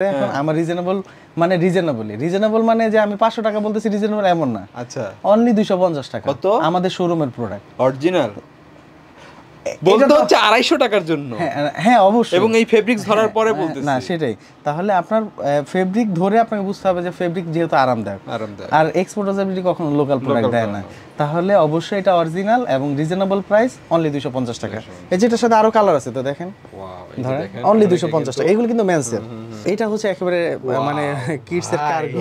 এখন আমার রিজনেবল মানে যে আমি 500 টাকা বলতেছি রিজনেবল এমন না। আচ্ছা, অনলি 250 টাকা। কত? আমাদের শোরুমের প্রোডাক্ট অরিজিনাল বলতে হচ্ছে 250 টাকার জন্য। হ্যাঁ অবশ্যই। এবং এই ফেব্রিক্স ধরার পরে বলতেছি না সেটাই, তাহলে আপনার ফেব্রিক ধরে আপনাকে বুঝতে হবে যে ফেব্রিক যেহেতু আরামদায়ক, আর এক্সপোর্টেবিলিটি কখনো লোকাল প্রোডাক্ট দেয় না, তাহলে অবশ্যই এটা অরিজিনাল এবং রিজনেবল প্রাইস অনলি 250 টাকা। এই যেটার সাথে আরো কালার আছে তো দেখেন, ধরেন অনলি 250 টাকা। এগুলো কিন্তু মেন্সের, এটা হচ্ছে একেবারে মানে কিডস এর কার্গো,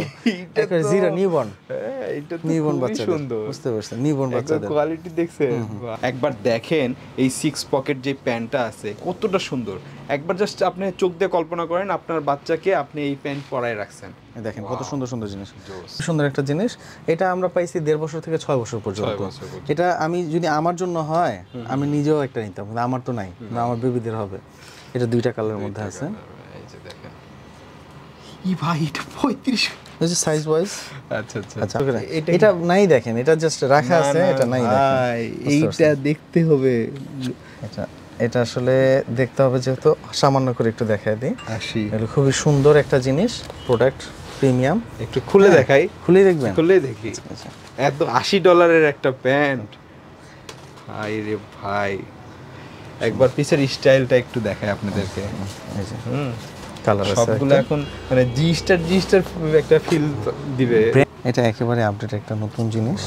একেবারে জিরো নিউবর্ন। এটা তো খুবই সুন্দর, বুঝতে পারছেন, নিউবর্ন বাচ্চাদের কোয়ালিটি দেখছেন। একবার দেখেন এই 6 পকেট যে প্যান্টটা আছে কতটা সুন্দর, একবার জাস্ট আপনি চোখ দিয়ে কল্পনা করেন আপনার বাচ্চাকে আপনি এই প্যান্ট পরায় রাখছেন, দেখেন কত সুন্দর সুন্দর জিনিস, সুন্দর একটা জিনিস। এটা আমরা পাইছি 1.5 বছর থেকে 6 বছর পর্যন্ত। এটা আমি যদি আমার জন্য হয় আমি নিজেও একটা নিতাম, কিন্তু আমার তো নাই, আমার বেবিদের হবে। এটা 2টা কালারের মধ্যে আছে। এই যে দেখেন, ই ভাই এটা 35, এই যে সাইজ ওয়াইজ। আচ্ছা আচ্ছা আচ্ছা, এটা নাই দেখেন, এটা জাস্ট রাখা আছে, এটা নাই দেখেন। এইটা দেখতে হবে, এটা আসলে দেখতে হবে, যেহেতু সামান্য করে একটু দেখায় দিই। 80, এটা খুবই সুন্দর একটা জিনিস, প্রোডাক্ট প্রিমিয়াম। একটু খুলে দেখাই, খুলে দেখবেন, খুলে দেখি। এত $80 একটা প্যান্ট, ভাই রে ভাই। একবার পিছের স্টাইলটা একটু দেখাই আপনাদেরকে। এই যে কালার আছে সবগুলো এখন মানে জি স্টার একটা ফিল দিবে। এটা একেবারে আপডেট একটা নতুন জিনিস,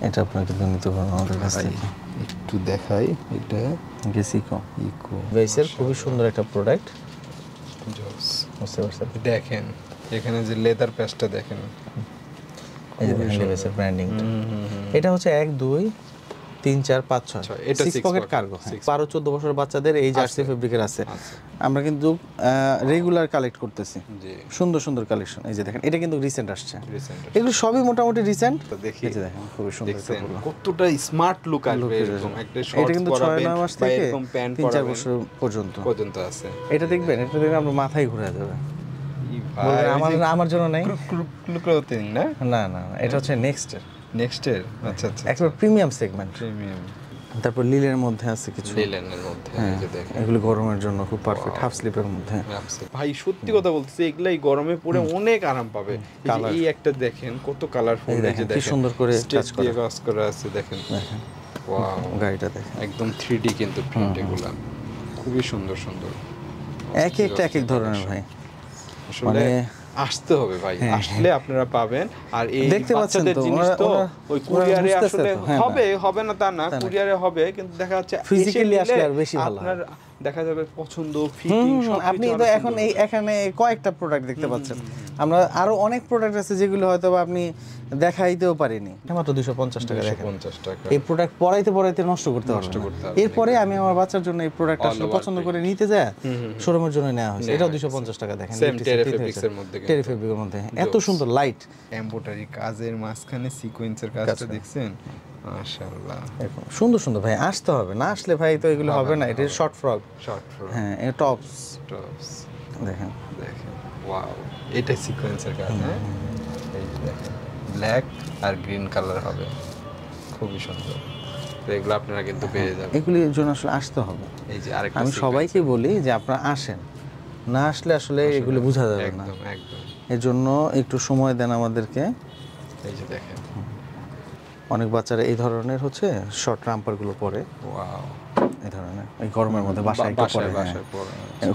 এটা আপনারা কিন্তু নিতে পারেন আমাদের কাছ থেকে। একটু দেখাই, এটা গেসিকো বেসের খুবই সুন্দর একটা প্রোডাক্ট। বুঝতে পারছেন, দেখেন এখানে যে লেদার প্যাচটা দেখেন, এই যে দেখেন বেসের ব্র্যান্ডিংটা। এটা হচ্ছে 1 2 3 4 5 6, এটা 6 পকেট কার্গো। 12-14 বছরের বাচ্চাদের এই জার্সি ফেব্রিকের আছে। আমরা কিন্তু রেগুলার কালেক্ট করতেছি সুন্দর সুন্দর কালেকশন। এই যে দেখেন, এটা কিন্তু রিসেন্ট আসছে, এগুলো সবই মোটামুটি রিসেন্ট। দেখি, এই যে দেখেন খুবই সুন্দর, কতটা স্মার্ট লুক আসবে এরকম একটা শর্টস। এটা কিন্তু 6-9 মাস থেকে 3-4 বছর পর্যন্ত আছে। এটা দেখবেন, আমরা মাথায় ঘুরে যাবে। আমার জন্য নাই, না না না, এটা হচ্ছে নেক্সটের। আচ্ছা আচ্ছা, একটা প্রিমিয়াম সেগমেন্ট। প্রিমিয়াম। তারপর লিলের মধ্যে আছে কিছু, লিলেনের মধ্যে এই যে দেখেন, এগুলো গরমের জন্য খুব পারফেক্ট, হাফ স্লিপের মধ্যে। ভাই সত্যি কথা বলতেছি, এগুলাই গরমে পরে অনেক আরাম পাবে। এই একটা দেখেন কত কালারফুল, এই যে দেখেন কি সুন্দর করে কাজ করা আছে, দেখেন ওয়াও, গাড়িটা দেখেন একদম 3D কিন্তু প্রিন্ট, এগুলা খুবই সুন্দর সুন্দর, এক একটা এক এক ধরনের। ভাই আসলে আসতে হবে ভাই, আসলে আপনারা পাবেন। আর এই বাচ্চাদের জিনিস তো ওই কুরিয়ারে আসলে হবে না তা না, কুরিয়ারে হবে, কিন্তু দেখা যাচ্ছে ফিজিক্যালি আসলে আর বেশি ভালো আপনার দেখা যাবে পছন্দ, ফিটিং সব। আপনি তো এখন এখানে কয়েকটা প্রোডাক্ট দেখতে পাচ্ছেন, আমরা আরো অনেক প্রোডাক্ট আছে যেগুলো হয়তো আপনি দেখাইতেও পারিনি। এটা মাত্র 250 টাকা। 250 টাকা এই প্রোডাক্ট পরাইতে নষ্ট করতে পারবে। এরপরে আমি আমার বাচ্চার জন্য এই প্রোডাক্টটা আসলে পছন্দ করে নিতে যায়, শোরুমের জন্য নেওয়া হয়েছে। এটাও 250 টাকা। দেখেন সেম টেরিফেব্রিক্সের মধ্যে, টেরিফেব্রিকের মধ্যে এত সুন্দর লাইট এমব্রয়ডারি কাজের মাঝখানে সিকোয়েন্সের কাজটা দেখছেন, মাশাআল্লাহ। সুন্দর সুন্দর ভাই, আসতে হবে, না আসলে ভাই তো এগুলো হবে না। এটা শর্ট ফ্রক, হ্যাঁ, এটা টপস দেখেন ওয়াও, এটা সিকোয়েন্সের কাজ। হ্যাঁ, এই যে দেখেন ব্ল্যাক আর গ্রিন কালার হবে, খুবই সুন্দর। তো এগুলো আপনারা কিন্তু পেয়ে যাবেন, এগুলির জন্য আসলে আসতে হবে। এই যে আরেকটা আমি সবাইকে বলি যে আপনারা আসেন, না আসলে আসলে এগুলো বোঝা যাবে না। একদম এর জন্য একটু সময় দেন আমাদেরকে। এই যে দেখেন, অনেক বাচ্চারা এই ধরনের হচ্ছে শর্ট রাম্পারগুলো পরে, ওয়াও, এই ধরনের এই গরমের মধ্যে বাসায় একটু পরে,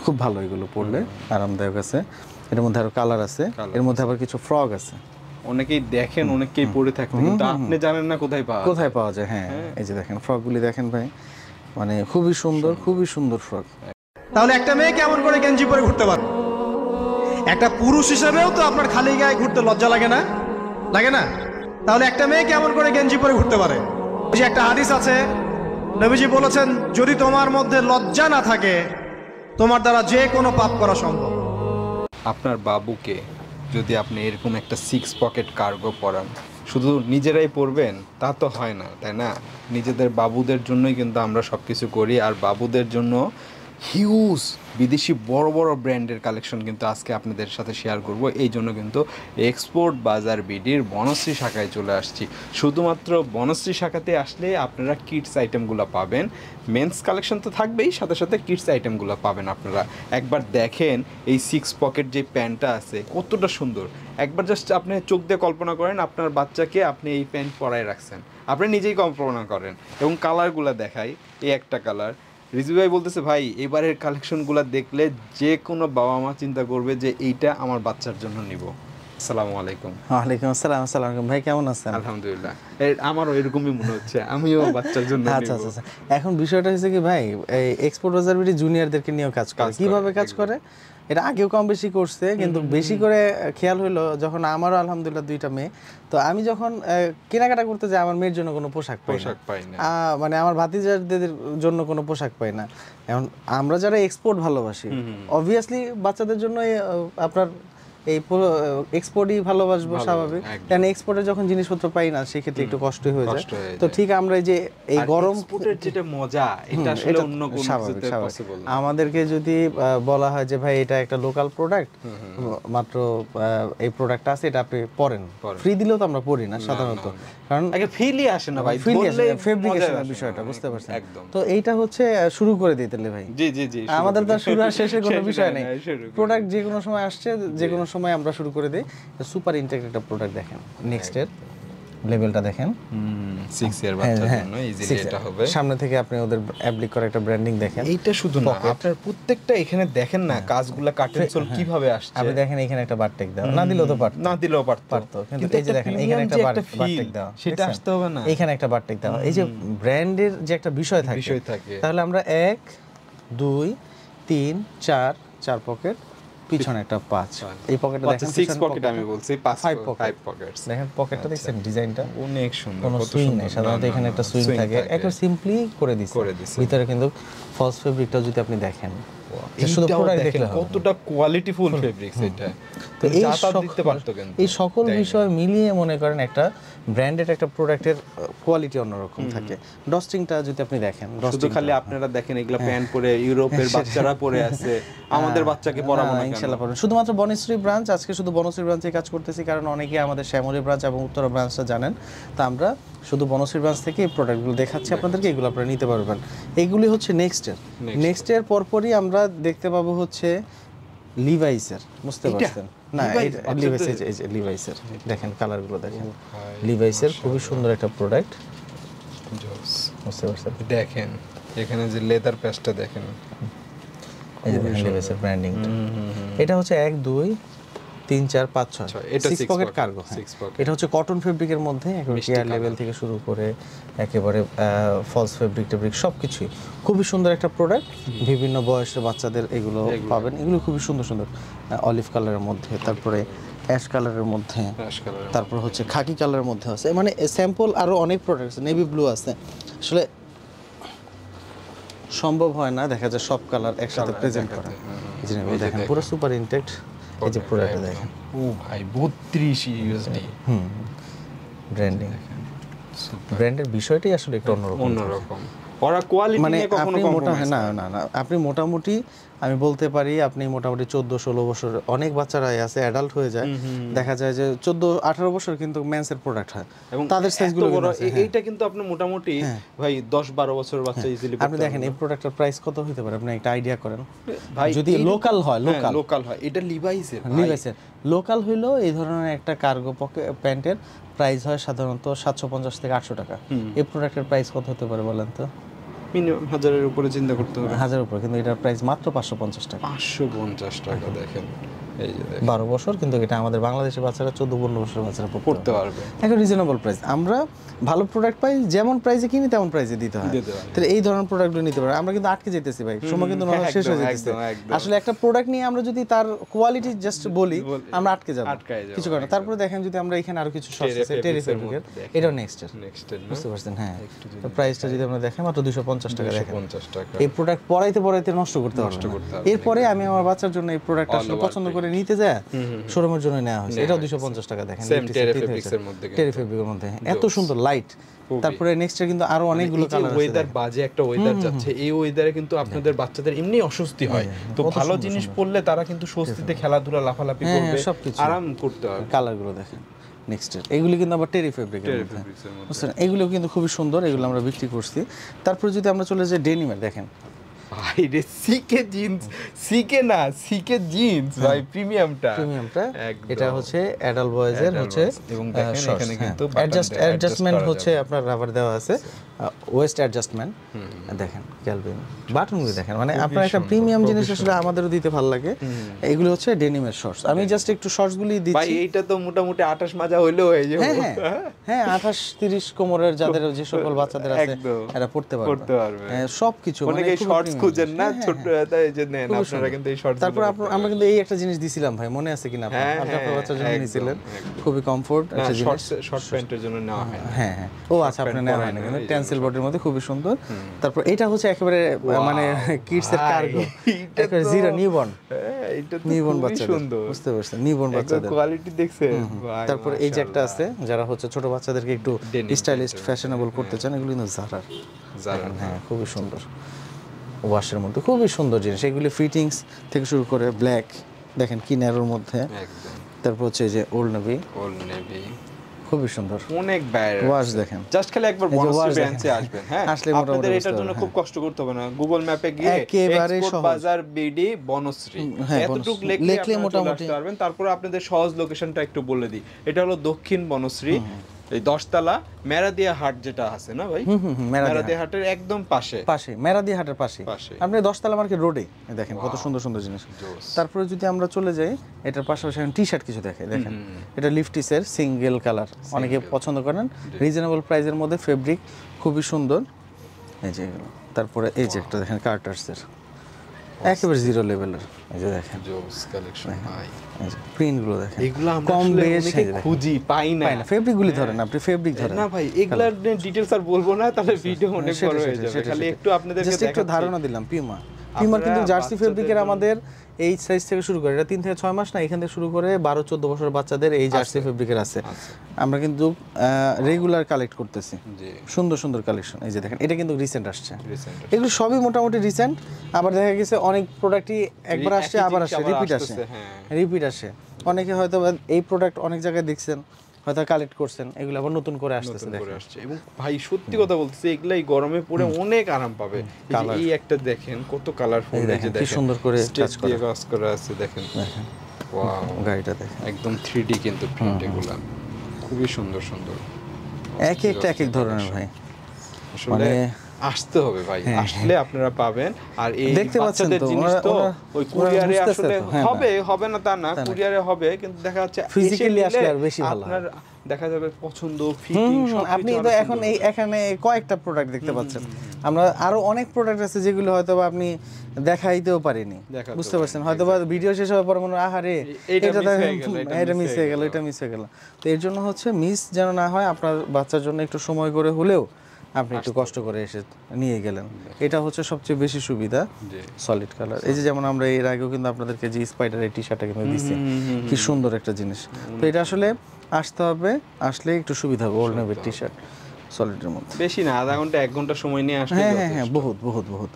খুব ভালো এগুলো পরলে, আরামদায়ক আছে। এর মধ্যে আরো কালার আছে, এর মধ্যে আবার কিছু ফ্রক আছে। অনেকেই দেখেন, অনেকেই পরে থাকেন, কিন্তু আপনি জানেন না কোথায় পাওয়া যায়। হ্যাঁ, এই যে দেখেন ফ্রকগুলি দেখেন ভাই, মানে খুবই সুন্দর, খুবই সুন্দর ফ্রক। তাহলে একটা মেয়ে কেমন করে গেঞ্জি পরে ঘুরতে পারে? একটা পুরুষ হিসেবেও তো আপনার খালি গায়ে ঘুরতে লজ্জা লাগে না? লাগে না? তাহলে একটা মেয়ে কেমন করে গেঞ্জি পরে ঘুরতে পারে? ওই যে একটা হাদিস আছে, নবীজি বলেছেন, যদি তোমার মধ্যে লজ্জা না থাকে তোমার দ্বারা যে কোনো পাপ করা সম্ভব। আপনার বাবুকে যদি আপনি এরকম একটা 6 পকেট কার্গো পরান, শুধু নিজেরাই পরবেন তা তো হয় না, তাই না? নিজেদের বাবুদের জন্যই কিন্তু আমরা সব কিছু করি, আর বাবুদের জন্য হিউজ বিদেশি বড় বড় ব্র্যান্ডের কালেকশন কিন্তু আজকে আপনাদের সাথে শেয়ার করব। এই জন্য কিন্তু এক্সপোর্ট বাজার বিডির বনশ্রী শাখায় চলে আসছি। শুধুমাত্র বনশ্রী শাখাতে আসলে আপনারা কিডস আইটেমগুলো পাবেন। মেন্স কালেকশন তো থাকবেই, সাথে সাথে কিডস আইটেমগুলো পাবেন আপনারা। একবার দেখেন এই 6 পকেট যে প্যান্টটা আছে কতটা সুন্দর। একবার জাস্ট আপনি চোখ দিয়ে কল্পনা করেন আপনার বাচ্চাকে আপনি এই প্যান্ট পরায় রাখছেন, আপনি নিজেই কল্পনা করেন। এবং কালারগুলো দেখাই, এই একটা কালার। রিজু ভাই বলতেছে ভাই এবারের কালেকশনগুলো দেখলে যে কোনো বাবা মা চিন্তা করবে যে এইটা আমার বাচ্চার জন্য নিব। আসসালামু আলাইকুম। ওয়ালাইকুম আসসালাম। আসসালামু আলাইকুম ভাই, কেমন আছেন? আলহামদুলিল্লাহ, আমারও এরকমই মনে হচ্ছে, আমিও বাচ্চার জন্য আচ্ছা আচ্ছা আচ্ছা। এখন বিষয়টা হচ্ছে কি ভাই, এই এক্সপোর্ট বাজার বিডি জুনিয়রদেরকে নিয়েও কাজ করে। কিভাবে কাজ করে এটা আগেও কম বেশি করছে, কিন্তু বেশি করে খেয়াল হলো যখন আমারও আলহামদুলিল্লাহ 2টা মেয়ে। তো আমি যখন কেনাকাটা করতে যাই আমার মেয়ের জন্য কোনো পোশাক পাই না, মানে আমার ভাতিজাদের জন্য কোনো পোশাক পাই না। এখন আমরা যারা এক্সপোর্ট ভালোবাসি অবভিয়াসলি বাচ্চাদের জন্য আপনার এই এক্সপোর্টই ভালোবাসবো, স্বাভাবিক। কারণ এক্সপোর্টে যখন জিনিসপত্র পাই না সেক্ষেত্রে একটু কষ্টই হয়ে যায়। তো ঠিক আমরা এই যে এই গরম এক্সপোর্টের যেটা মজা, এটা আসলে অন্য কোনো কিছুতে পসিবল না। আমাদেরকে যদি বলা হয় যে ভাই এটা একটা লোকাল প্রোডাক্ট, মাত্র এই প্রোডাক্টটা আছে, এটা আপনি পরেন, ফ্রি দিলেও তো আমরা পড়ি না সাধারণত, কারণ আগে ফিলই আসে না ভাই, বললে ফেব্রিকেশনের বিষয়টা বুঝতে পারছেন। তো এইটা হচ্ছে শুরু করে দিতে ভাই। জি জি জি, আমাদের তো শুরু আর শেষের কোনো বিষয় নেই। প্রোডাক্ট যে কোনো সময় আসছে, যে কোনো সময় আমরা শুরু করে দিই। সুপার ইনটেক একটা প্রোডাক্ট দেখেন, নেক্সট এর লেভেলটা দেখেন, 6 ইয়ার বাচ্চার জন্য ইজিলি এটা হবে। সামনে থেকে আপনি ওদের অ্যাপ্লিক করা একটা ব্র্যান্ডিং দেখেন। এইটা শুধু না, আপনার প্রত্যেকটা এখানে দেখেন না কাজগুলা কাটেন সোল কিভাবে আসছে। আপনি দেখেন এখানে একটা বারটেক দাও, না দিলেও তো পারতো, কিন্তু এই যে দেখেন এখানে একটা বারটেক দাও, সেটা আসতে হবে না। এখানে একটা বারটেক দাও। এই যে ব্র্যান্ডের যে একটা বিষয় থাকে, তাহলে আমরা 1 2 3 4 পকেট, পিছনে একটা 5, এই পকেটে দেখেন 6 পকেট, আমি বলছি 5 পকেটস। দেখেন পকেটটা দেখছেন, ডিজাইনটা অনেক সুন্দর, কোনো সুইং নেই। সাধারণত এখানে একটা সুইং থাকে, একটু সিম্পলি করে দিছে। ভিতরে কিন্তু ফলস ফেব্রিকটা যদি আপনি দেখেন, শুধু প্রোডাক্ট দেখলে কতটা কোয়ালিটিফুল ফেব্রিক্স এটা। তো এই সকল বিষয় মিলিয়ে মনে করেন একটা ব্র্যান্ডেড একটা প্রোডাক্টের কোয়ালিটি অন্যরকম থাকে। ডস্টিংটা যদি আপনি দেখেন, শুধু খালি আপনারা দেখেন এগুলা প্যান্ট পরে ইউরোপের বাচ্চারা পরে আছে, আমাদের বাচ্চাকে পরাবো না ইনশাআল্লাহ পরাবো। শুধুমাত্র বনশ্রী ব্রাঞ্চ, আজকে শুধু বনশ্রী ব্রাঞ্চে কাজ করতেছি, কারণ অনেকে আমাদের শ্যামলী ব্রাঞ্চ এবং উত্তরা ব্রাঞ্চটা জানেন। তো আমরা শুধু বনশ্রী ব্রাঞ্চ থেকে এই প্রোডাক্টগুলো দেখাচ্ছি আপনাদেরকে, এগুলো আপনারা নিতে পারবেন। এইগুলি হচ্ছে নেক্সট এর পরপরই আমরা দেখতে পাবো হচ্ছে লিভাইসের, বুঝতে পারছেন না? লিভাইসের দেখেন কালারগুলো দেখেন, লিভাইসের খুবই সুন্দর একটা প্রোডাক্ট, বুঝতে পারছেন? দেখেন এখানে যে লেদার প্যাচটা দেখেন, এই যে দেখেন লিভাইসের ব্র্যান্ডিংটা। এটা হচ্ছে 1 2 3 4 5 6, এটা 6 পকেট কার্গো। এটা হচ্ছে কটন ফেব্রিকের মধ্যে একেবারে কেয়ার লেভেল থেকে শুরু করে একেবারে ফলস ফেব্রিক সবকিছুই খুবই সুন্দর একটা প্রোডাক্ট। বিভিন্ন বয়সের বাচ্চাদের এগুলো পাবেন, এগুলো খুবই সুন্দর সুন্দর অলিভ কালারের মধ্যে, তারপরে অ্যাশ কালারের মধ্যে, তারপর হচ্ছে খাকি কালারের মধ্যে আছে, মানে স্যাম্পল আরো অনেক প্রোডাক্ট আছে। নেভি ব্লু আছে, আসলে সম্ভব হয় না দেখা যায় সব কালার একসাথে প্রেজেন্ট করা। এই দেখেন পুরো সুপার ইনটেক্ট, এই যে প্রোডাক্টটা দেখেন, ও ভাই 32 ইউএসডি ব্র্যান্ডিং। ব্র্যান্ডের বিষয়টাই আসলে একটু অন্যরকম। ওরা কোয়ালিটি মানে নিয়ে কখনো কম্প্রোমাইজ না, আপনি মোটামুটি আমি বলতে পারি আপনি মোটামুটি 14-16 বছর, অনেক বাচ্চারাই আছে অ্যাডাল্ট হয়ে যায়, দেখা যায় যে 14-18 বছর কিন্তু মেন্সের প্রোডাক্ট হয় এবং তাদের সাইজগুলো এইটা কিন্তু আপনি মোটামুটি ভাই 10-12 বছর বাচ্চা ইজিলি। আপনি দেখেন এই প্রোডাক্টের প্রাইস কত হতে পারে, আপনি একটা আইডিয়া করেন ভাই। যদি লোকাল হয়, এটা লিভাইসের লোকাল হইলো এই ধরনের একটা কার্গো প্যান্টের প্রাইস হয় সাধারণত 750 থেকে 800 টাকা। এই প্রোডাক্টের প্রাইস কত হতে পারে বলেন তো? মিনিমাম 1000-এর উপরে চিন্তা করতে হবে, 1000-এর উপরে, কিন্তু এটার প্রাইস মাত্র 550 টাকা। 550 টাকা দেখেন, এই যে 12 বছর, কিন্তু এটা আমাদের বাংলাদেশের বাচ্চারা 14-15 বছরের বাচ্চারা পড়তে পারবে। একটা রিজনেবল প্রাইস, আমরা ভালো প্রোডাক্ট পাই, যেমন প্রাইসে কিনি তেমন প্রাইসে দিতে হয়। তাহলে এই ধরনের প্রোডাক্টগুলো নিতে পারে। আমরা কিন্তু আটকে যেতেছি ভাই, সময় কিন্তু শেষ হয়ে যেতেছে। আসলে একটা প্রোডাক্ট নিয়ে আমরা যদি তার কোয়ালিটি জাস্ট বলি, আমরা আটকে যাব কিছু করে না। তারপরে দেখেন যদি আমরা এখানে আরো কিছু শর্টস আছে টেরি ফেব্রিকের, এটাও নেক্সট বুঝতে পারছেন? হ্যাঁ, তো প্রাইসটা যদি আমরা দেখেন মাত্র 250 টাকা দেখেন। এই প্রোডাক্ট পরাইতে নষ্ট করতে পারবো। এরপরে আমি আমার বাচ্চার জন্য এই প্রোডাক্ট আসলে পছন্দ করে নিতে যায় শোরুমের জন্য নেওয়া হয়েছে, এটাও 250 টাকা। দেখেন টেরি ফেব্রিক্সের মধ্যে, টেরি ফেব্রিকের মধ্যে এত সুন্দর লাইট। তারপরে নেক্সট কিন্তু আরো অনেকগুলো কালার আছে। ওয়েদার বাজে একটা ওয়েদার যাচ্ছে, এই ওয়েদারে কিন্তু আপনাদের বাচ্চাদের এমনি অস্বস্তি হয়, তো ভালো জিনিস পরলে তারা কিন্তু স্বস্তিতে খেলাধুলা লাফালাফি করবে, আরাম করতে হবে। কালারগুলো দেখেন নেক্সট, এগুলি কিন্তু আবার টেরি ফেব্রিকের মধ্যে, বুঝছেন? এগুলো কিন্তু খুবই সুন্দর, এগুলো আমরা বিক্রি করছি। তারপর যদি আমরা চলে যাই ডেনিমের, দেখেন ভাই রে, সিকে জিন্স, সিকে না সিকে জিন্স ভাই, প্রিমিয়ামটা এটা হচ্ছে অ্যাডাল্ট বয়েজের হচ্ছে, এবং দেখেন এখানে কিন্তু অ্যাডজাস্টমেন্ট হচ্ছে আপনার রাবার দেওয়া আছে, ওয়েস্ট অ্যাডজাস্টমেন্ট দেখেন, ক্যালভিন বাটনগুলো দেখেন, মানে আপনার একটা প্রিমিয়াম জিনিস আসলে আমাদেরও দিতে ভালো লাগে। এগুলো হচ্ছে ডেনিমের শর্টস, আমি জাস্ট একটু শর্টসগুলি দিচ্ছি ভাই। এইটা তো মোটামুটি 28 মাজা হইলেও হয়ে যাবে। হ্যাঁ 28-30 কোমরের যাদের যে সকল বাচ্চাদের আছে এরা পড়তে পারবে সবকিছু, মানে শর্টস খুঁজেন না ছোট, এই যে নেন আপনারা কিন্তু এই শর্টস। তারপর আমরা কিন্তু এই একটা জিনিস দিছিলাম ভাই, মনে আছে কিনা আপনার বাচ্চার জন্য নিয়েছিলেন, খুবই কমফোর্ট একটা জিনিস, শর্ট প্যান্টের জন্য নেওয়া হয়। হ্যাঁ ও আচ্ছা, আপনি নেওয়া হয় না কিন্তু টেন্সিল বডির মধ্যে খুবই সুন্দর। তারপর এটা হচ্ছে একেবারে মানে কিডস এর কার্গো, একেবারে জিরো নিউবর্ন, এটা তো নিউবর্ন খুবই বাচ্চাদের, সুন্দর, বুঝতে পারছেন? নিউবর্ন বাচ্চাদের কোয়ালিটি দেখছেন ভাই। তারপর এই যে একটা আছে, যারা হচ্ছে ছোট বাচ্চাদেরকে একটু স্টাইলিশ ফ্যাশনেবল করতে চান, এগুলো কিন্তু জারার, হ্যাঁ খুবই সুন্দর, ওয়াশের মধ্যে খুবই সুন্দর জিনিস। এগুলি ফিটিংস থেকে শুরু করে ব্ল্যাক দেখেন কি ন্যারোর মধ্যে, তারপর হচ্ছে যে ওল্ড নেভি খুবই সুন্দর, অনেক বাইরে ওয়াশ দেখেন, জাস্ট খালি একবার বনশ্রী ব্রাঞ্চে আসবেন, হ্যাঁ আসলে আপনাদের এটার জন্য খুব কষ্ট করতে হবে না, গুগল ম্যাপে গিয়ে এক্সপোর্ট বাজার বিডি বনশ্রী এতটুকু লিখলে মোটামুটি পারবেন। তারপর আপনাদের সহজ লোকেশনটা একটু বলে দিই, এটা হলো দক্ষিণ বনশ্রী, এই 10তলা মেরাদিয়া হাট যেটা আছে না ভাই, মেরাদিয়া হাটের একদম পাশে, মেরাদিয়া হাটের পাশে আপনি 10তলা মার্কেট রোডে দেখেন কত সুন্দর সুন্দর জিনিস। তারপরে যদি আমরা চলে যাই, এটার পাশাপাশি টি শার্ট কিছু দেখেন, এটা লিফটিসের সিঙ্গেল কালার, অনেকে পছন্দ করেন, রিজনেবল প্রাইসের মধ্যে, ফেব্রিক খুবই সুন্দর, এই যে এগুলো। তারপরে এই যে একটা দেখেন কার্টার্সের, একেবারে জিরো লেভেলের, এই যে দেখেন জোস কালেকশন ভাই, এই যে প্রিন্টগুলো দেখেন, এগুলো আমরা কম বেশি খুঁজি পাই না, ফেব্রিকগুলি ধরেন, আপনি ফেব্রিক ধরেন না ভাই, এগুলার ডিটেইলস আর বলবো না, তাহলে ভিডিও অনেক বড় হয়ে যাবে, খালি একটু আপনাদেরকে জাস্ট একটু ধারণা দিলাম। পিউমা কিন্তু জার্সি ফেব্রিকের আমাদের এই সাইজ থেকে শুরু করে, এটা 3 থেকে 6 মাস না, এখান থেকে শুরু করে 12-14 বছর বাচ্চাদের এই জার্সি ফেব্রিকের আছে। আমরা কিন্তু রেগুলার কালেক্ট করতেছি সুন্দর সুন্দর কালেকশন। এই যে দেখেন, এটা কিন্তু রিসেন্ট আসছে, এগুলো সবই মোটামুটি রিসেন্ট। আবার দেখা গেছে অনেক প্রোডাক্টই একবার আসছে, আবার আসে, রিপিট আসে। অনেকে হয়তো এই প্রোডাক্ট অনেক জায়গায় দেখছেন, হয়তো কালেক্ট করছেন, এগুলো আবার নতুন করে আসতেছে দেখেন। এবং ভাই সত্যি কথা বলতেছি, এগুলাই গরমে পরে অনেক আরাম পাবে। এই একটা দেখেন কত কালারফুল, এই যে দেখেন কি সুন্দর করে কাজ করা আছে, দেখেন ওয়াও, গাড়িটা দেখেন একদম 3D কিন্তু প্রিন্ট, এগুলা খুবই সুন্দর সুন্দর, এক এক ধরনের ভাই। মানে আসতে হবে ভাই, আসলে আপনারা পাবেন। আর এই বাচ্চাদের জিনিস তো ওই কুরিয়ারে আসলে হবে না তা না, কুরিয়ারে হবে, কিন্তু দেখা যাচ্ছে ফিজিক্যালি আসলে আর বেশি ভালো আপনার দেখা যাবে পছন্দ, ফিটিং সব। আপনি তো এখন এখানে কয়েকটা প্রোডাক্ট দেখতে পাচ্ছেন, আমরা আরো অনেক প্রোডাক্ট আছে যেগুলো হয়তো আপনি দেখাইতেও পারিনি, বুঝতে পারছেন? হয়তো ভিডিও শেষ হওয়ার পরে মনে হয় আহারে এটা মিস হয়ে গেল, এটা মিস হয়ে গেল। তো এর জন্য হচ্ছে মিস যেন না হয়, আপনার বাচ্চার জন্য একটু সময় করে হলেও আপনি একটু কষ্ট করে এসে নিয়ে গেলেন, এটা হচ্ছে সবচেয়ে বেশি সুবিধা। সলিড কালার, এই যে যেমন আমরা এর আগেও কিন্তু আপনাদেরকে যে স্পাইডার এই টি শার্টটা কিন্তু দিচ্ছি, কি সুন্দর একটা জিনিস। তো এটা আসলে আসতে হবে, আসলে একটু সুবিধা হবে। ওল্ড নেভির টি শার্ট সলিডের মধ্যে, বেশি না, আধা ঘন্টা 1 ঘন্টা সময় নিয়ে আসলে। হ্যাঁ বহুত বহুত বহুত।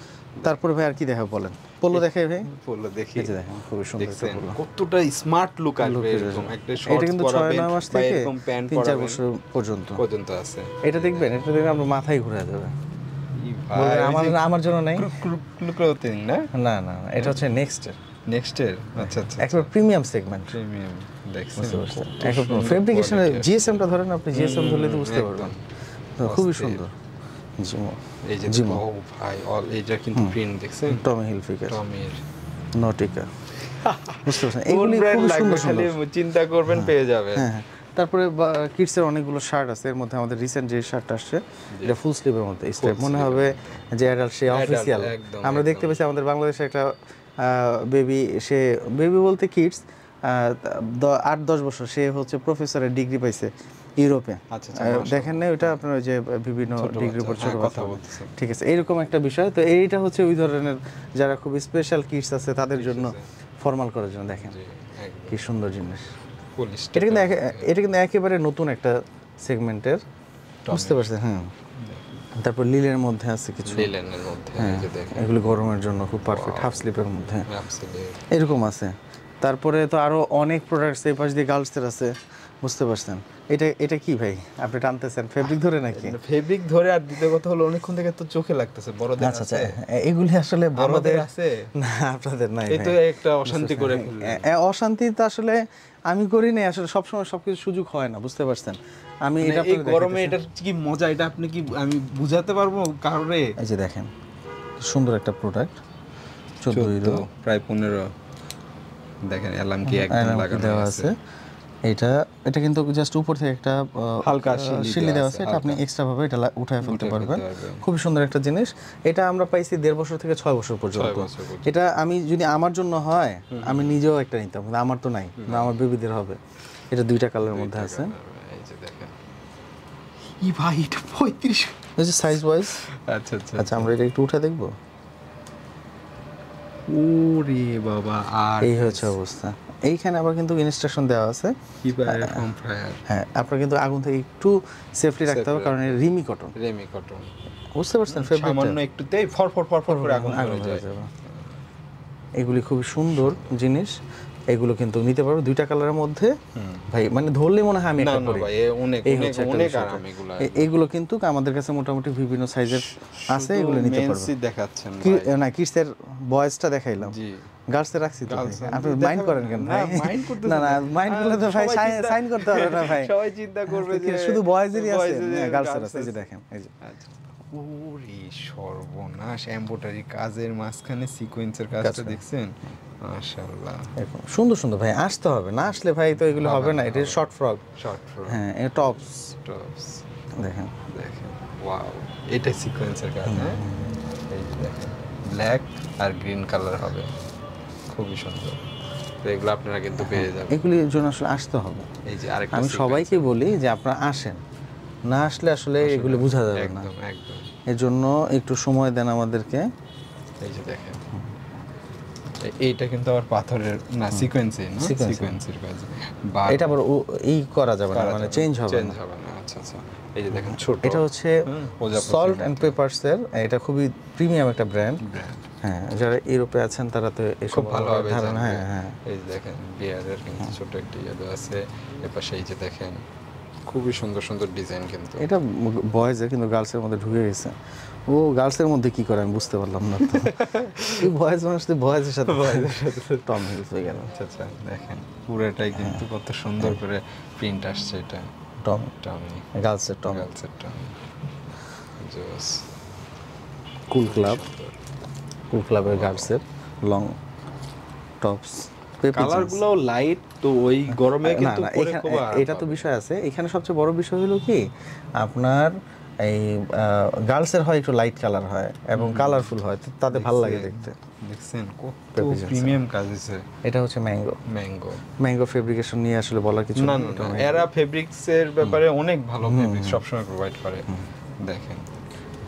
তারপরে ভাই আর কি দেখাবো বলেন? পোলো দেখাই ভাই, পোলো দেখি, এই যে দেখেন খুবই সুন্দর একটা পোলো, কতটা স্মার্ট লুক আসবে এরকম একটা শর্টস। এটা কিন্তু 6-9 মাস থেকে এরকম প্যান্ট 3-4 বছর পর্যন্ত আছে। এটা দেখবেন, এটা দেখবেন আপনার মাথায় ঘুরে যাবে। আমার জন্য নাই, না না, এটা হচ্ছে নেক্সটের আচ্ছা আচ্ছা, একবার প্রিমিয়াম সেগমেন্ট, প্রিমিয়াম দেখছেন, একদম ফেব্রিকেশনের জিএসএমটা ধরেন, আপনি জিএসএম ধরলে তো বুঝতে পারবেন, খুবই সুন্দর। জিমো, এই যে জিমো ভাই, অল এইটা কিন্তু প্রিন্ট দেখছেন, টমি হিলফিগার, টমির নটিকা, বুঝতে পারছেন? এগুলি খুব সুন্দর সুন্দর, চিন্তা করবেন পেয়ে যাবেন। হ্যাঁ, তারপরে কিডসের অনেকগুলো শার্ট আছে, এর মধ্যে আমাদের রিসেন্ট যে শার্টটা আসছে, এটা ফুল স্লিভের মধ্যে, স্টেপ মনে হবে যে অ্যাডাল্ট, সে অফিসিয়াল। আমরা দেখতে পেয়েছি আমাদের বাংলাদেশে একটা বেবি বলতে কিডস 8-10 বছর, সে হচ্ছে প্রফেসরের ডিগ্রি পাইছে ইউরোপে, দেখেন না ওইটা আপনার ওই যে বিভিন্ন ডিগ্রির উপর ছোট কথা বলতেছে, ঠিক আছে, এইরকম একটা বিষয়। তো এইটা হচ্ছে ওই ধরনের যারা খুব স্পেশাল কিডস আছে তাদের জন্য ফর্মাল করার জন্য, দেখেন কি সুন্দর জিনিস। পলিশটা এটা কিন্তু একেবারে নতুন একটা সেগমেন্টের, বুঝতে পারছেন? হ্যাঁ। তারপর লিলের মধ্যে আছে কিছু, লিলেনের মধ্যে এই যে দেখেন এগুলো গরমের জন্য খুব পারফেক্ট, হাফ স্লিপের মধ্যে absolutely। এরকম আছে। তারপরে তো আরো অনেক প্রোডাক্টস এই পাশ দিয়ে গার্লসের আছে, বুঝতে পারছেন? এটা কি ভাই আপনি টানতেছেন ফেব্রিক ধরে নাকি? ফেব্রিক ধরে, আর দ্বিতীয় কথা হলো অনেকক্ষণ থেকে তো চোখে লাগতেছে বড়দের আচ্ছা আচ্ছা, আছে। এগুলি আসলে বড়দের আছে না, আপনাদের নাই এই তো ভাই। একটা অশান্তি করে ফেলবে। অশান্তি তো আসলে আমি করি না, আসলে সবসময় সবকিছু সুযোগ হয় না, বুঝতে পারছেন? আমি এটা এই গরমে এটার কি মজা, এটা আপনি কি আমি বুঝাতে পারবো কারণে? এই যে দেখেন সুন্দর একটা প্রোডাক্ট, 14 ইউরো, প্রায় 15 দেখেন অ্যালার্ম কি একদম লাগানো দেওয়া আছে। এটা কিন্তু জাস্ট উপর থেকে একটা হালকা শিলি দেওয়া আছে, এটা আপনি এক্সট্রা ভাবে এটা উঠায় ফেলতে পারবেন। খুব সুন্দর একটা জিনিস। এটা আমরা পাইছি 1.5 বছর থেকে 6 বছর পর্যন্ত। এটা আমি যদি আমার জন্য হয় আমি নিজেও একটা নিতাম, কিন্তু আমার তো নাই, আমার বেবিদের হবে। এটা 2টা কালারের মধ্যে আছে। এই যে দেখেন ই ভাই, এটা 35। এই যে সাইজ ওয়াইজ। আচ্ছা আচ্ছা আচ্ছা, আমরা এটা একটু উঠে দেখবো। ওরে বাবা, আর এই হচ্ছে অবস্থা। এইখানে আবার কিন্তু ইনস্ট্রাকশন দেওয়া আছে কি ভাই এরকম ফ্রায়ার। হ্যাঁ, আপনার কিন্তু আগুন থেকে একটু সেফলি রাখতে হবে, কারণ এটা রেমি কটন, বুঝতে পারছেন? সামান্য একটুতেই ফর করে আগুন ধরে যায়। এগুলি খুবই সুন্দর জিনিস, এগুলো কিন্তু নিতে পারবো 2টা কালারের মধ্যে ভাই, মানে ধরলে মনে হয় আমি একটা করি। ভাই অনেক অনেক অনেক আরাম এগুলো। এগুলো কিন্তু আমাদের কাছে মোটামুটি বিভিন্ন সাইজের আছে, এগুলো নিতে পারবো। মেন্সি দেখাচ্ছেন না, কিডসের বয়েজটা দেখাইলাম, জি গার্লসে রাখছি তো। আপনি মাইন্ড করেন কেন ভাই? না না, মাইন্ড করলে তো ভাই সাইন করতে হবে না ভাই। সবাই চিন্তা করবে যে শুধু বয়েজেরই আছে, গার্লসের আছে। এই যে দেখেন, এই যে ওরে সর্বনাশ, এমব্রয়ডারি কাজের মাঝখানে সিকোয়েন্সের কাজটা দেখছেন? মাশাআল্লাহ, এরকম সুন্দর সুন্দর ভাই। আসতে হবে, না আসলে ভাই তো এগুলো হবে না। এটা শর্ট ফ্রক, হ্যাঁ, এটা টপস দেখেন ওয়াও, এটা সিকোয়েন্সের কাজ। হ্যাঁ, এই যে দেখেন ব্ল্যাক আর গ্রিন কালার হবে, খুবই সুন্দর। তো এগুলো আপনারা কিন্তু পেয়ে যাবেন। এগুলির জন্য আসলে আসতে হবে। এই যে আরেকটা আমি সবাইকে বলি যে আপনারা আসেন, না আসলে আসলে এগুলো বোঝা যাবে না। একদম একদম। এর জন্য একটু সময় দেন আমাদেরকে। এই যে দেখেন, এইটা কিন্তু আবার পাথরের না, সিকোয়েন্সের না, সিকোয়েন্সের কাজ। এটা আবার এই করা যাবে না, মানে চেঞ্জ হবে না। আচ্ছা আচ্ছা, এই যে দেখেন ছোট, এটা হচ্ছে সল্ট এন্ড পেপারস এর। এটা খুবই প্রিমিয়াম একটা ব্র্যান্ড। হ্যাঁ, যারা ইউরোপে আছেন তারা তো খুব ভালোভাবে জানেন। জানবে। হ্যাঁ হ্যাঁ, এই যে দেখেন বিয়ারের কিন্তু ছোট একটা ইয়েলো আছে এপাশে। এই যে দেখেন খুবই সুন্দর সুন্দর ডিজাইন। কিন্তু এটা বয়েজের, কিন্তু গার্লসের মধ্যে ঢুকে গেছে। ও গার্লসের মধ্যে কি করে আমি বুঝতে পারলাম না তো। এই বয়েজ মানুষ তো বয়েজের সাথে টম হিলস হয়ে গেল। আচ্ছা আচ্ছা, দেখেন পুরোটাই কিন্তু কত সুন্দর করে প্রিন্ট আসছে। এটা টমি গার্লসের টম, জোস। কুল ক্লাবের গার্লসের লং টপস। কালারগুলো লাইট, তো ওই গরমে কিন্তু পরে খুব আরাম এটা তো বিষয় আছে। এখানে সবচেয়ে বড় বিষয় হলো কি, আপনার এই গার্লসের হয় একটু লাইট কালার হয় এবং কালারফুল হয়, তাতে ভালো লাগে দেখতে। দেখছেন কত প্রিমিয়াম কাজ আছে। এটা হচ্ছে ম্যাঙ্গো ফেব্রিকেশন নিয়ে আসলে বলার কিছু না। এরা ফেব্রিক্সের ব্যাপারে অনেক ভালো ফেব্রিক সবসময় প্রোভাইড করে। দেখেন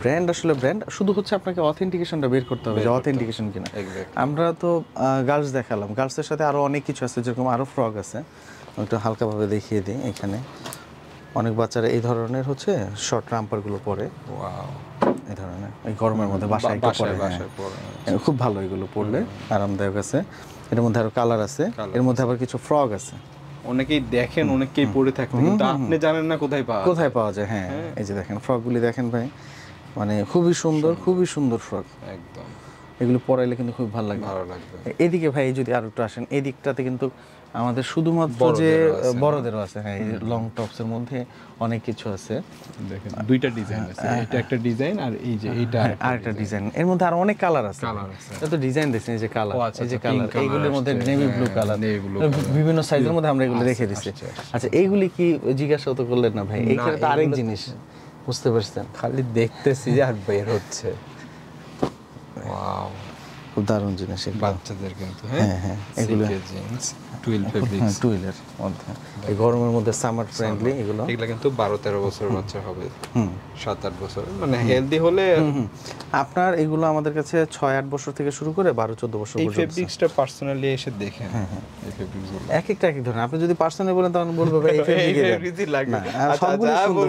ব্র্যান্ড, আসলে ব্র্যান্ড শুধু হচ্ছে আপনাকে অথেন্টিকেশনটা বের করতে হবে, যে অথেন্টিকেশন কিনা। আমরা তো গার্লস দেখালাম, গার্লসের সাথে আরো অনেক কিছু আছে, যেরকম আরো ফ্রক আছে। একটু হালকাভাবে দেখিয়ে দিই। এখানে অনেক বাচ্চারা এই ধরনের হচ্ছে শর্ট রাম্পারগুলো পরে, ওয়াও, এই ধরনের এই গরমের মধ্যে বাসায় পরে, খুব ভালো এগুলো পরলে, আরামদায়ক আছে। এর মধ্যে আরো কালার আছে, এর মধ্যে আবার কিছু ফ্রক আছে। অনেকেই দেখেন, অনেকেই পরে থাকেন, কিন্তু আপনি জানেন না কোথায় পাওয়া যায়। হ্যাঁ, এই যে দেখেন ফ্রকগুলি দেখেন ভাই, মানে খুবই সুন্দর ফ্রক। একদম, এগুলো পরাইলে কিন্তু খুব ভালো লাগবে। এদিকে ভাই যদি আর একটু আসেন, এদিকটাতে কিন্তু আমাদের শুধুমাত্র যে বড়দেরও আছে। হ্যাঁ, এই লং টপস এর মধ্যে অনেক কিছু আছে। দেখেন দুইটা ডিজাইন আছে, এটা একটা ডিজাইন আর এই যে এইটা আরেকটা ডিজাইন। এর মধ্যে আরো অনেক কালার আছে। তো ডিজাইন দেখছেন, এই যে কালার, এই যে কালার, এইগুলোর মধ্যে নেভি ব্লু কালার, বিভিন্ন সাইজের মধ্যে আমরা এগুলো রেখে দিচ্ছি। আচ্ছা, এইগুলি কি জিজ্ঞাসা তো করলেন না ভাই? এইখানে তো আরেক জিনিস, বুঝতে পারছেন? খালি দেখতেছি আর বের হচ্ছে। ওয়াও, খুব দারুণ জিনিস, বাচ্চাদের কিন্তু। হ্যাঁ, এগুলো জিন্স টুইল ফেব্রিক্স, টুইলের মধ্যে এই গরমের মধ্যে সামার ফ্রেন্ডলি এগুলো কিন্তু 12-13 বছর বাচ্চা হবে, 7-8 বছর মানে হেলদি হলে। আপনার এগুলো আমাদের কাছে 6-8 বছর থেকে শুরু করে 12-14 বছর এই পর্যন্ত। ফেব্রিক্সটা পার্সোনালি এসে দেখেন, এই ফেব্রিক্সগুলো এক একটা এক ধরনের। আপনি যদি পার্সোনালি বলেন তখন বলবো ভাই এই ফেব্রিকই লাগবে, সবগুলো সুন্দর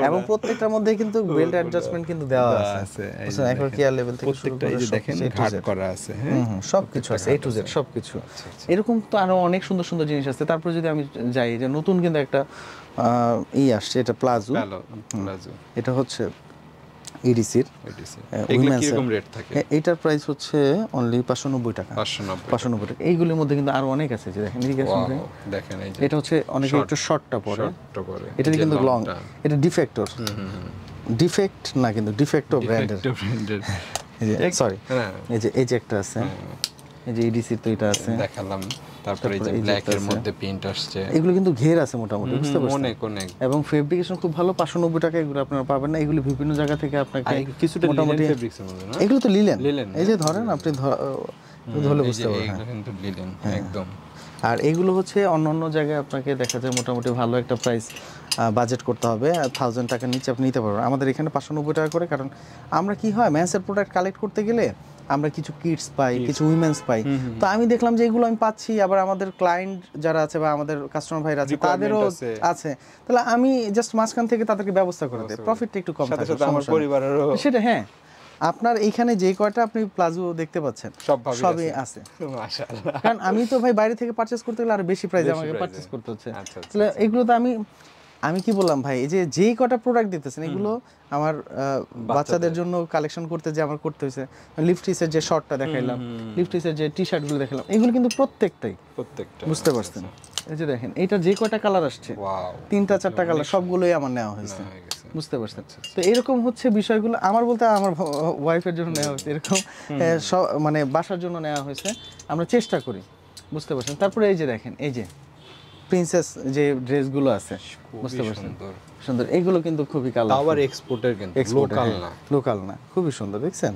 এবং প্রত্যেকটার মধ্যে কিন্তু বেল্ট অ্যাডজাস্টমেন্ট কিন্তু দেওয়া আছে, বুঝছেন, একবার কেয়ার লেভেল থেকে শুরু করে দেখেন ঘাট করা আছে, হ্যাঁ সবকিছু আছে, A to Z সবকিছু। এরকম তো আরো অনেক সুন্দর সুন্দর জিনিস আছে। তারপর যদি আমি যাই যে নতুন কিন্তু একটা আসছে, এটা প্লাজো, এটা হচ্ছে ইডিসির, এগুলো কি রকম রেট থাকে? এইটার প্রাইস হচ্ছে অনলি 590 টাকা। 590 টাকা। এইগুলির মধ্যে কিন্তু আরো অনেক আছে, যে দেখেন এদিকে আসুন, দেখেন এই যে এটা হচ্ছে অনেকে একটু শর্টটা পরে, এটা কিন্তু লং, এটা ডিফেক্টর, ডিফেক্ট না কিন্তু ডিফেক্টো ব্র্যান্ডের, সরি এই যে একটা আছে, এই যে ইডিসি তো এটা আছে দেখালাম। তারপরে এই যে ব্ল্যাক এর মধ্যে প্রিন্ট আসছে, এগুলো কিন্তু ঘের আছে মোটামুটি, বুঝতে পারছেন, অনেক অনেক, এবং ফেব্রিকেশন খুব ভালো। 590 টাকা এগুলো আপনারা পাবেন না, এগুলো বিভিন্ন জায়গা থেকে আপনাকে কিছুটা মোটামুটি ফেব্রিক্সের মধ্যে না, এগুলো তো লিলেন, এই যে ধরেন আপনি ধরলে বুঝতে পারবেন, এগুলো কিন্তু লিলেন একদম। আর এগুলো হচ্ছে অন্য অন্য জায়গায় আপনাকে দেখা যায় মোটামুটি ভালো একটা প্রাইস বাজেট করতে হবে, 1000 টাকার নিচে আপনি নিতে পারবেন। আমাদের এখানে 590 টাকা করে, কারণ আমরা কি হয় মেন্সের প্রোডাক্ট কালেক্ট করতে গেলে আমরা কিছু কিডস পাই, কিছু উইমেন্স পাই, তো আমি দেখলাম যে এগুলো আমি পাচ্ছি, আবার আমাদের ক্লায়েন্ট যারা আছে বা আমাদের কাস্টমার ভাইরা আছে তাদেরও আছে, তাহলে আমি জাস্ট মাঝখান থেকে তাদেরকে ব্যবস্থা করে দিই, প্রফিটটা একটু কম থাকে, আমার পরিবারেরও সেটা। হ্যাঁ, আপনার এইখানে যে কয়টা আপনি প্লাজো দেখতে পাচ্ছেন সবই আছে, মাশাআল্লাহ। কারণ আমি তো ভাই বাইরে থেকে পারচেজ করতে গেলে আর বেশি প্রাইসে আমাকে পারচেজ করতে হচ্ছে। তাহলে এগুলো তো আমি কি বললাম ভাই, এই যে যেই কটা প্রোডাক্ট দিতেছেন এগুলো আমার বাচ্চাদের জন্য কালেকশন করতে যে আমার করতে হয়েছে। লিফটিসের যে শর্টটা দেখাইলাম, লিফটিসের যে টি শার্টগুলো দেখালাম, এগুলো কিন্তু প্রত্যেকটা বুঝতে পারছেন। এই যে দেখেন এটা যে কয়টা কালার আসছে, 3-4টা কালার সবগুলোই আমার নেওয়া হয়েছে, বুঝতে পারছেন। তো এরকম হচ্ছে বিষয়গুলো, আমার বলতে আমার ওয়াইফের জন্য নেওয়া হয়েছে, এরকম মানে বাসার জন্য নেওয়া হয়েছে, আমরা চেষ্টা করি, বুঝতে পারছেন। তারপরে এই যে দেখেন এই যে প্রিন্সেস যে ড্রেসগুলো আছে, বুঝতে পারছেন, সুন্দর, এইগুলো কিন্তু খুবই কালার, আবার এক্সপোর্টের, কিন্তু লোকাল না, খুবই সুন্দর, দেখছেন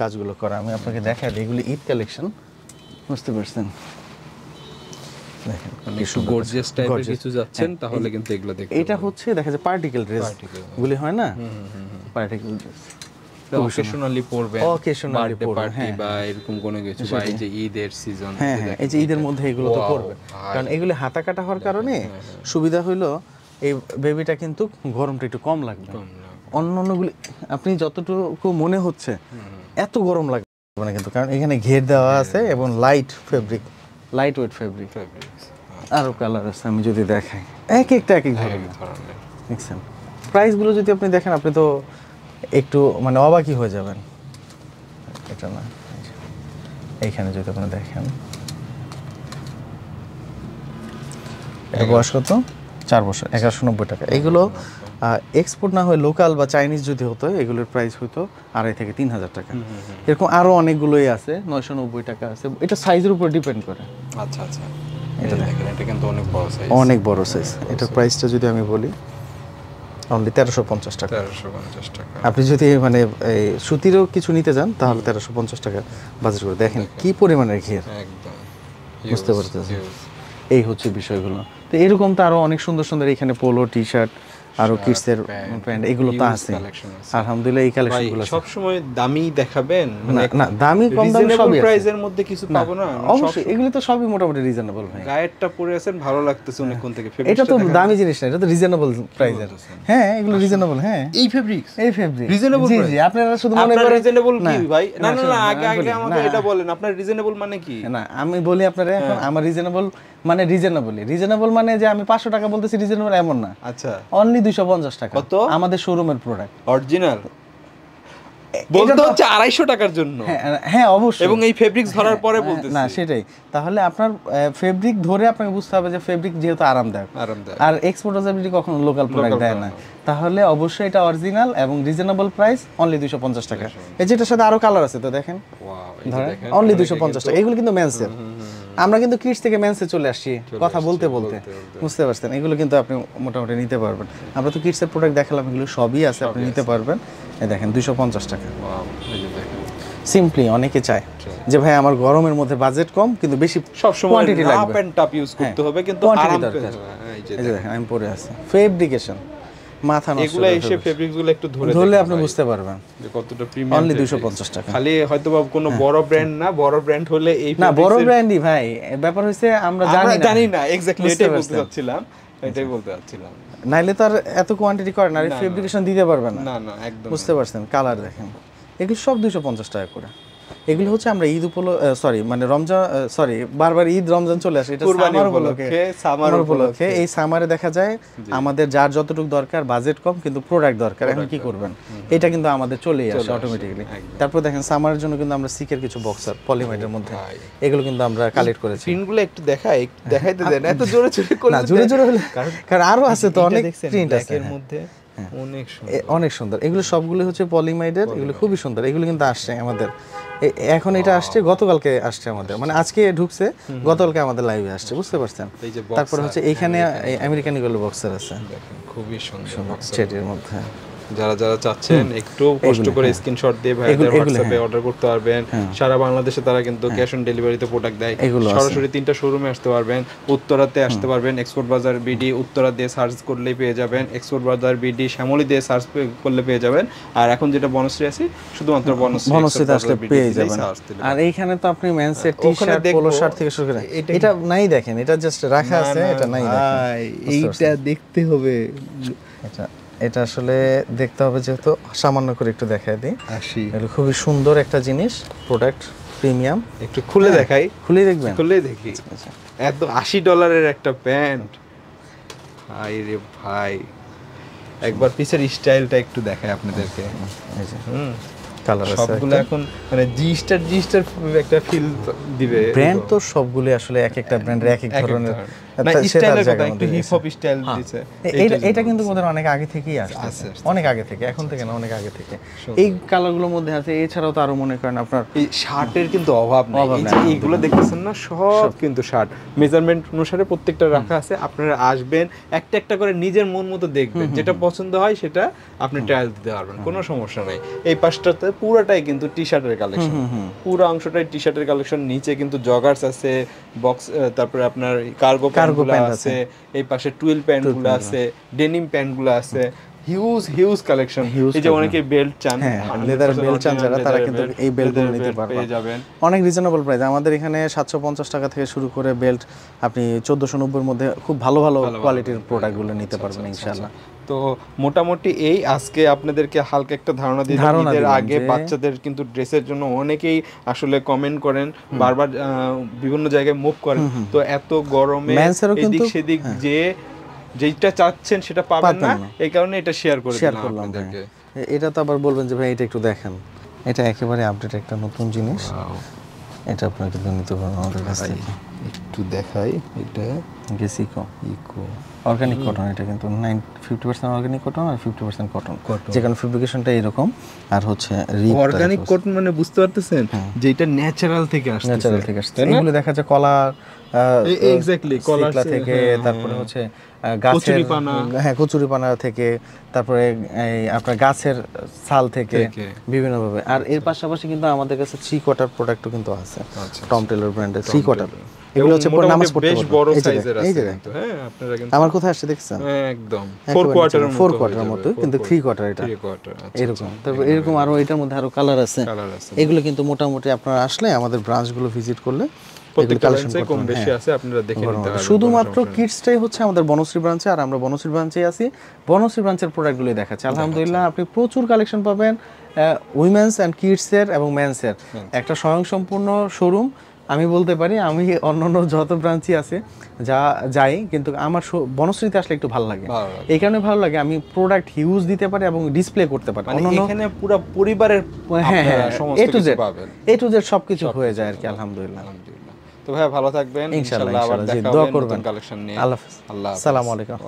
কাজগুলো করা। আমি আপনাকে দেখাই দিই, এগুলো ঈদ কালেকশন, বুঝতে পারছেন, দেখেন একটু গর্জিয়াস টাইপের কিছু যাচ্ছেন তাহলে কিন্তু এগুলো দেখতে। এটা হচ্ছে দেখা যায় পার্টিকেল ড্রেস গুলি হয় না, পার্টিকেল ড্রেস অকেশনালি পরবেন, অকেশনালি পার্টি বা এরকম কোনো কিছু, বা এই যে ঈদের সিজন, হ্যাঁ এই যে ঈদের মধ্যে এগুলো তো পরবে, কারণ এগুলো হাতা কাটা হওয়ার কারণে সুবিধা হইলো এই বেবিটা কিন্তু গরমটা একটু কম লাগবে। অন্যগুলি আপনি যতটুকু মনে হচ্ছে এত গরম লাগবে না কিন্তু, কারণ এখানে ঘের দেওয়া আছে এবং light fabric, light weight fabric, আরো কালার আছে। আমি যদি দেখাই এক একটা এক এক ধরনের, দেখছেন প্রাইসগুলো যদি আপনি দেখেন আপনি তো একটু মানে অবাকই হয়ে যাবেন। এটা না, এইখানে যদি আপনি দেখেন এটা বয়স কত, 4 বছর, 1190 টাকা। এগুলো এক্সপোর্ট না হয়ে লোকাল বা চাইনিজ যদি হতো এগুলোর প্রাইস হতো 2500 থেকে 3000 টাকা। এরকম আরো অনেকগুলোই আছে, 990 টাকা আছে, এটা সাইজের উপর ডিপেন্ড করে। আচ্ছা আচ্ছা, এটা দেখেন এটা কিন্তু অনেক বড় সাইজ, অনেক বড় সাইজ। এটার প্রাইসটা যদি আমি বলি অনলি 1350 টাকা। 1350 টাকা। আপনি যদি মানে এই সুতিরও কিছু নিতে যান তাহলে 1350 টাকা বাজেট করে। দেখেন কি পরিমাণের ঘের, একদম বুঝতে পারতেছেন। এই হচ্ছে বিষয়গুলো। তো এরকম তো আরো অনেক সুন্দর সুন্দর এখানে পোলো টি শার্ট, আরো কিডসের প্যান্ট, এগুলো তো আছে আলহামদুলিল্লাহ। এই কালেকশনগুলো সব সময় দামি দেখাবেন, মানে না দামি কম দামি সবই আছে, প্রাইসের মধ্যে কিছু পাবো না অবশ্যই। এগুলো তো সবই মোটামুটি রিজনেবল ভাই। গায়েরটা পরে আছেন ভালো লাগতেছে অনেকক্ষণ থেকে, এটা তো দামি জিনিস না, এটা তো রিজনেবল প্রাইসের। হ্যাঁ এগুলো রিজনেবল। হ্যাঁ এই ফেব্রিক্স রিজনেবল। জি জি, আপনারা শুধু মনে করেন রিজনেবল কি ভাই? না না না, আগে আমাকে এটা বলেন, আপনার রিজনেবল মানে কি? না আমি বলি আপনারা, এখন আমার রিজনেবল মানে রিজনেবল মানে যে আমি 500 টাকা বলতেছি রিজনেবল এমন না। আচ্ছা, অনলি 250 টাকা। কত? আমাদের শোরুমের প্রোডাক্ট অরিজিনাল বলতে হচ্ছে 250 টাকার জন্য। হ্যাঁ অবশ্যই, এবং এই ফেব্রিক্স ধরার পরে বলতেছি না সেটাই। তাহলে আপনার ফেব্রিক ধরে আপনাকে বুঝতে হবে যে ফেব্রিক যেহেতু আরামদায়ক, আর এক্সপোর্টেবিলিটি কখনো লোকাল প্রোডাক্ট দেয় না, তাহলে অবশ্যই এটা অরিজিনাল এবং রিজনেবল প্রাইস অনলি 250 টাকা। এই যেটার সাথে আরো কালার আছে, তো দেখেন ধরেন অনলি 250 টাকা। এগুলো কিন্তু মেন্সের, আমরা কিন্তু কিডস থেকে মেন্সে চলে আসছি কথা বলতে বলতে, বুঝতে পারছেন। এগুলো কিন্তু আপনি মোটামুটি নিতে পারবেন। আমরা তো কিডসের প্রোডাক্ট দেখালাম, এগুলো সবই আছে, আপনি নিতে পারবেন। এই দেখেন 250 টাকা। সিম্পলি অনেকে চায় যে ভাই আমার গরমের মধ্যে বাজেট কম কিন্তু বেশি সব সময় কোয়ান্টিটি রাফ লাগবে, এন্ড টাফ ইউজ করতে হবে কিন্তু quantity আরাম দরকার। এই যে এই যে দেখেন আমি পরে আছি ফেব্রিকেশন, মাথা নষ্ট এগুলা এসে ফেব্রিক্স গুলো একটু ধরে ধরলে দেখুন আপনি ভাই, বুঝতে পারবেন। যে কতটা প্রিমিয়াম। অনলি 250 টাকা। খালি হয়তো বা কোনো বড় ব্র্যান্ড না, বড় ব্র্যান্ড হলে এই না বড় fabrics এর- ব্র্যান্ডই ভাই, ব্যাপার হইছে আমরা আমরা জানি জানি না, না এক্স্যাক্টলি, বুঝতে এটাই বলতে পারছেন। চাচ্ছিলাম, এটাই বলতে চাচ্ছিলাম। নাইলে তো আর এত কোয়ান্টিটি করে না, আর ফেব্রিকেশন দিতে পারবে না। না না একদম বুঝতে পারছেন, কালার দেখেন এগুলো সব 250 টাকা করে। এগুলো হচ্ছে আমরা ঈদ সরি মানে রমজান, সরি বারবার ঈদ রমজান চলে আসে, এটা কুরবানি সামার উপলক্ষে, উপলক্ষে, সামার সামার উপলক্ষে। এই সামারে দেখা যায় আমাদের যার যতটুকু দরকার, বাজেট কম কিন্তু প্রোডাক্ট দরকার, এখন কি করবেন, এটা কিন্তু আমাদের চলেই আসে অটোমেটিক্যালি। তারপর দেখেন সামারের জন্য কিন্তু আমরা সিকের কিছু বক্সার পলিমাইডের মধ্যে এগুলো কিন্তু আমরা কালেক্ট করেছি। প্রিন্টগুলো একটু দেখাইতে দেন, এত জোরে জোরে করে না জোরে জোরে হলে, কারণ আরো আছে তো অনেক প্রিন্ট আছে এর মধ্যে অনেক সুন্দর। অনেক সুন্দর। এগুলো সবগুলো হচ্ছে পলিমাইডের, এগুলো খুবই সুন্দর। এগুলো কিন্তু আসছে আমাদের এখন, এটা আসছে গতকালকে আসছে আমাদের, মানে আজকে ঢুকছে, গতকালকে আমাদের লাইভে আসছে, বুঝতে পারছেন। এই যে তারপরে হচ্ছে এইখানে আমেরিকান এগুলো বক্সার আছে দেখেন খুবই সুন্দর। সেটের মধ্যে। যারা যারা চাচ্ছেন একটু কষ্ট করে স্ক্রিনশট দিয়ে ভাইদের হোয়াটসঅ্যাপে অর্ডার করতে পারবেন। সারা বাংলাদেশে তারা কিন্তু ক্যাশ অন ডেলিভারিতে প্রোডাক্ট দেয়। সরাসরি 3টা শোরুমে আসতে পারবেন, উত্তরাতে আসতে পারবেন, এক্সপোর্ট বাজার বিডি উত্তরা দিয়ে সার্চ করলেই পেয়ে যাবেন, এক্সপোর্ট বাজার বিডি শ্যামলী দিয়ে সার্চ করলে পেয়ে যাবেন। আর এখন যেটা বনশ্রী আছে শুধুমাত্র বনশ্রীতে আসলে পেয়ে যাবেন। আর এইখানে তো আপনি মেন্সের টি-শার্ট, পোলো শার্ট থেকে শুরু করে এটা নাই, দেখেন এটা জাস্ট রাখা আছে, এটা নাই দেখেন, এইটা দেখতে হবে। এটা আসলে দেখতে হবে, যেহেতু সামান্য করে একটু দেখায় দিই। আসি এগুলো খুবই সুন্দর একটা জিনিস, প্রোডাক্ট প্রিমিয়াম। একটু খুলে দেখাই, খুলে দেখবেন, খুলে দেখি। এত $80 একটা প্যান্ট, ভাই রে ভাই, একবার পিছের স্টাইলটা একটু দেখাই আপনাদেরকে। এই যে কালার আছে সবগুলো এখন মানে জি স্টার একটা ফিল দিবে। ব্র্যান্ড তো সবগুলো আসলে এক একটা ব্র্যান্ডের এক এক ধরনের স্টাইলের কথা, একটু হিপ হপ স্টাইল দিছে। এটা কিন্তু ওদের অনেক আগে থেকেই আসছে, অনেক আগে থেকে, এখন থেকে না, অনেক আগে থেকে এই কালারগুলোর মধ্যে আছে। এছাড়াও তো আরো মনে করেন আপনার এই শার্টের কিন্তু অভাব নাই। এই যে এইগুলো দেখতেছেন না, সব কিন্তু শার্ট মেজারমেন্ট অনুসারে প্রত্যেকটা রাখা আছে। আপনারা আসবেন, একটা একটা করে নিজের মন মতো দেখবেন, যেটা পছন্দ হয় সেটা আপনি ট্রায়াল দিতে পারবেন, কোনো সমস্যা নাই। এই পাশটাতে পুরোটাই কিন্তু টি শার্টের কালেকশন, পুরো অংশটাই টি শার্টের কালেকশন। নিচে কিন্তু জগার্স আছে, বক্স, তারপরে আপনার কার্গো প্যান্টগুলো আছে, এই পাশে টুইল প্যান্টগুলো আছে, ডেনিম প্যান্টগুলো আছে, হিউজ কালেকশন। এই যে অনেকে বেল্ট চান, লেদার বেল্ট চান যারা, তারা কিন্তু এই বেল্টগুলো নিতে পারবেন, যাবেন অনেক রিজনেবল প্রাইস। আমাদের এখানে 750 টাকা থেকে শুরু করে বেল্ট আপনি 1490 এর মধ্যে খুব ভালো ভালো কোয়ালিটির প্রোডাক্টগুলো নিতে পারবেন ইনশাআল্লাহ। তো মোটামুটি এই আজকে আপনাদেরকে হালকা একটা ধারণা দিলাম। ঈদের আগে বাচ্চাদের কিন্তু ড্রেসের জন্য অনেকেই আসলে কমেন্ট করেন, বারবার বিভিন্ন জায়গায় মুভ করেন। তো এত গরমে এদিক সেদিক যে যেটা চাচ্ছেন সেটা পাবেন না, এই কারণে এটা শেয়ার করলাম আপনাদেরকে। এটা তো আবার বলবেন যে ভাই এটা একটু দেখেন, এটা একেবারে আপডেট একটা নতুন জিনিস, এটা আপনারা কিন্তু নিতে পারেন আমাদের কাছ থেকে। একটু দেখাই, এটা গেসিকো ইকো অর্গানিক কটন, এটা কিন্তু 50% অর্গানিক কটন আর 50% কটন, যেখানে ফেব্রিকেশনটা এরকম। আর হচ্ছে অর্গানিক কটন মানে বুঝতে পারতেছেন যেটা ন্যাচারাল থেকে আসছে, ন্যাচারাল থেকে আসছে। এগুলো দেখা যায় কলা, এক্স্যাক্টলি কলা থেকে, তারপরে হচ্ছে গাছের, হ্যাঁ কচুরিপানা থেকে, তারপরে এই আপনার গাছের ছাল থেকে বিভিন্নভাবে। আর এর পাশাপাশি কিন্তু আমাদের কাছে 3 কোয়ার্টার প্রোডাক্টও কিন্তু আছে, টম টেলর ব্র্যান্ডের 3 কোয়ার্টার। এগুলো হচ্ছে পুরো নামাজ পড়তে বেশ বড় সাইজের আছে কিন্তু, হ্যাঁ আপনারা কিন্তু আমার কোথায় আসছে দেখছেন, একদম 4 কোয়ার্টারের মতো, কিন্তু 3 কোয়ার্টার এটা এরকম। তারপর এরকম আরো এটার মধ্যে আরো কালার আছে। এগুলো কিন্তু মোটামুটি আপনারা আসলে আমাদের ব্রাঞ্চগুলো ভিজিট করলে শুধুমাত্র কিডসটাই হচ্ছে আমাদের বনশ্রী ব্রাঞ্চে, আর আমরা বনশ্রী ব্রাঞ্চে আছি, বনশ্রী ব্রাঞ্চের প্রোডাক্টগুলোই দেখাচ্ছি। আলহামদুলিল্লাহ আপনি প্রচুর কালেকশন পাবেন উইমেন্স অ্যান্ড কিডসের এবং মেন্সের, একটা স্বয়ংসম্পূর্ণ শোরুম আমি বলতে পারি। আমি অন্যান্য যত ব্রাঞ্চই আছে যাই, কিন্তু আমার বনশ্রীতে আসলে একটু ভালো লাগে। এই কারণে ভালো লাগে, আমি প্রোডাক্ট হিউজ দিতে পারি এবং ডিসপ্লে করতে পারি। এখানে পুরো পরিবারের এ টু জেড সবকিছু হয়ে যায় আর কি, আলহামদুলিল্লাহ। তো ভাই ভালো থাকবেন, ইনশাআল্লাহ আবার দেখা হবে নতুন কালেকশন নিয়ে। আল্লাহ হাফেজ, আসসালামু আলাইকুম।